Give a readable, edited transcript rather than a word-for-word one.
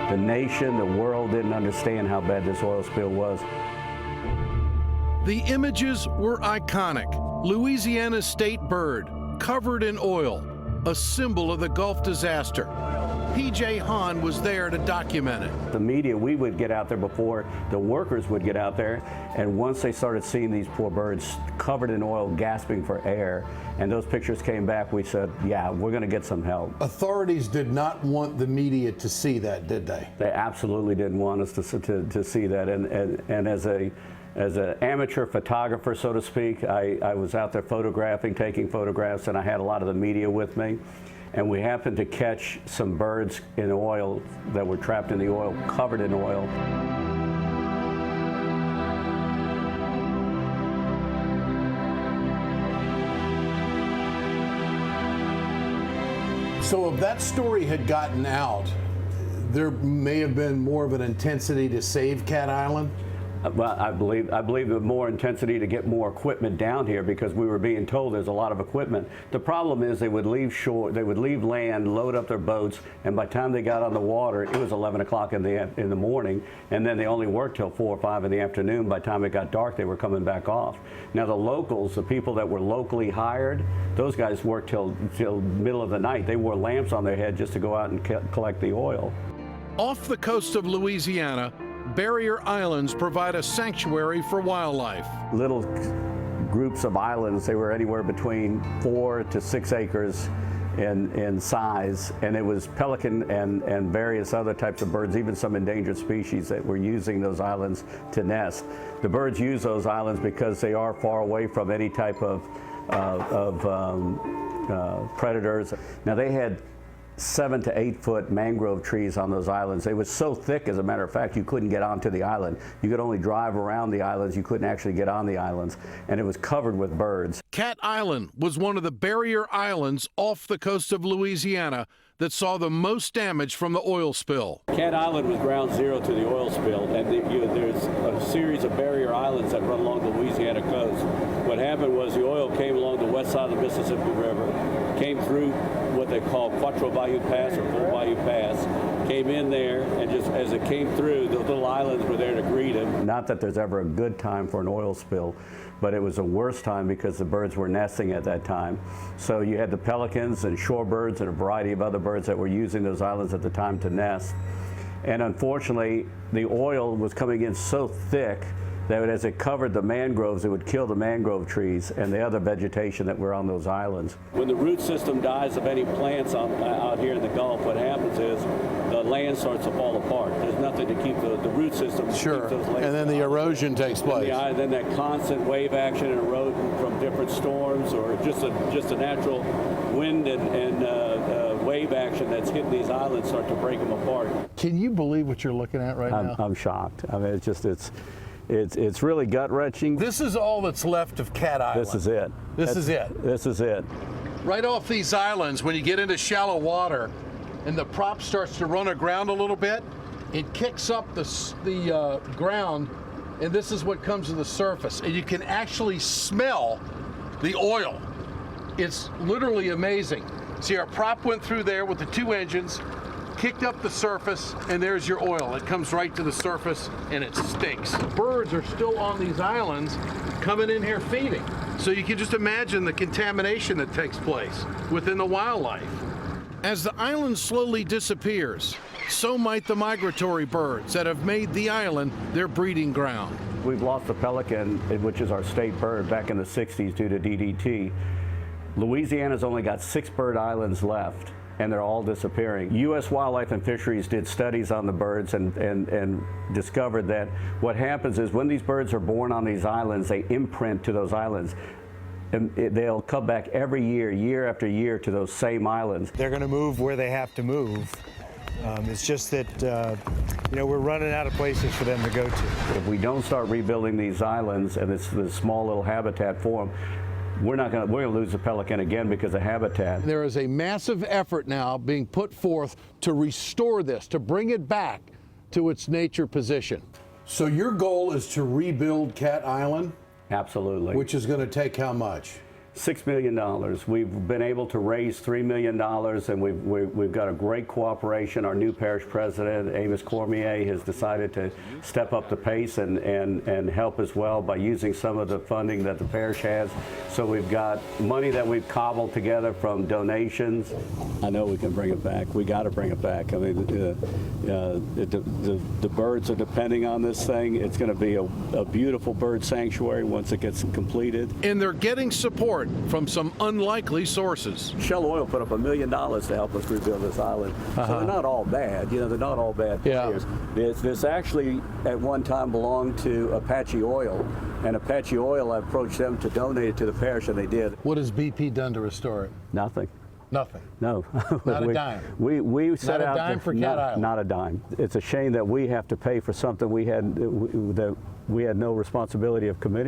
The nation, the world didn't understand how bad this oil spill was. The images were iconic. Louisiana's state bird, covered in oil, a symbol of the Gulf disaster. P.J. Hahn was there to document it. The media, we would get out there before the workers would get out there, and once they started seeing these poor birds covered in oil, gasping for air, and those pictures came back, we said, yeah, we're going to get some help. Authorities did not want the media to see that, did they? They absolutely didn't want us to see that, and as an amateur photographer, so to speak, I was out there photographing, taking photographs, and I had a lot of the media with me. And we happened to catch some birds in oil that were trapped in the oil, covered in oil. So if that story had gotten out, there may have been more of an intensity to save Cat Island? Well, I believe the more intensity to get more equipment down here, because we were being told there's a lot of equipment. The problem is they would leave shore, they would leave land, load up their boats, and by the time they got on the water, it was 11 o'clock in the morning, and then they only worked till 4 or 5 in the afternoon. By the time it got dark, they were coming back off. Now the locals, the people that were locally hired, those guys worked till middle of the night. They wore lamps on their head just to go out and collect the oil. Off the coast of Louisiana, barrier islands provide a sanctuary for wildlife. Little groups of islands, they were anywhere between 4 to 6 acres in size, and it was pelican and various other types of birds, even some endangered species that were using those islands to nest. The birds use those islands because they are far away from any type of predators. Now they had 7 to 8 foot mangrove trees on those islands. They were so thick, as a matter of fact, you couldn't get onto the island. You could only drive around the islands. You couldn't actually get on the islands, and it was covered with birds. Cat Island was one of the barrier islands off the coast of Louisiana that saw the most damage from the oil spill. Cat Island was ground zero to the oil spill, and there's a series of barrier islands that run along the Louisiana coast. What happened was the oil came along the west side of the Mississippi River, came through what they call Quattro Bayou Pass or Full Bayou Pass, came in there, and just as it came through, the little islands were there to greet him. Not that there's ever a good time for an oil spill, but it was the worst time because the birds were nesting at that time. So you had the pelicans and shorebirds and a variety of other birds that were using those islands at the time to nest. And unfortunately, the oil was coming in so thick that as it covered the mangroves, it would kill the mangrove trees and the other vegetation that were on those islands. When the root system dies of any plants out here in the Gulf, what happens is the land starts to fall apart. There's nothing to keep the root system. Sure, keep those lands and then the erosion takes place. Then that constant wave action and erosion from different storms or just a natural wind and wave action that's hitting these islands start to break them apart. Can you believe what you're looking at right now? I'm shocked. I mean, it's really gut-wrenching. This is all that's left of Cat Island. This is it. This is it. This is it. Right off these islands, when you get into shallow water and the prop starts to run aground a little bit, it kicks up the ground, and this is what comes to the surface. And you can actually smell the oil. It's literally amazing. See, our prop went through there with the 2 engines, kicked up the surface, and there's your oil. It comes right to the surface, and it stinks. Birds are still on these islands coming in here feeding. So you can just imagine the contamination that takes place within the wildlife. As the island slowly disappears, so might the migratory birds that have made the island their breeding ground. We've lost the pelican, which is our state bird, back in the 60s due to DDT. Louisiana's only got 6 bird islands left, and they're all disappearing. U.S. Wildlife and Fisheries did studies on the birds and discovered that what happens is when these birds are born on these islands, they imprint to those islands. And they'll come back every year, year after year, to those same islands. They're going to move where they have to move. It's just that, we're running out of places for them to go to. If we don't start rebuilding these islands and this small little habitat for them, we're going to lose the pelican again because of habitat. There is a massive effort now being put forth to restore this, to bring it back to its nature position. So your goal is to rebuild Cat Island? Absolutely. Which is going to take how much? $6 million. We've been able to raise $3 million, and we've got a great cooperation. Our new parish president, Amos Cormier, has decided to step up the pace and help as well by using some of the funding that the parish has. So we've got money that we've cobbled together from donations. I know we can bring it back. We got to bring it back. I mean, the birds are depending on this thing. It's going to be a beautiful bird sanctuary once it gets completed. And they're getting support from some unlikely sources. Shell Oil put up $1 million to help us rebuild this island. So they're not all bad. You know, they're not all bad players. This actually at one time belonged to Apache Oil, and Apache Oil approached them to donate it to the parish, and they did. What has BP done to restore it? Nothing. Nothing. No. Not a dime. We set Not a out dime for Cat Island. Not a dime. It's a shame that we have to pay for something we had no responsibility of committing.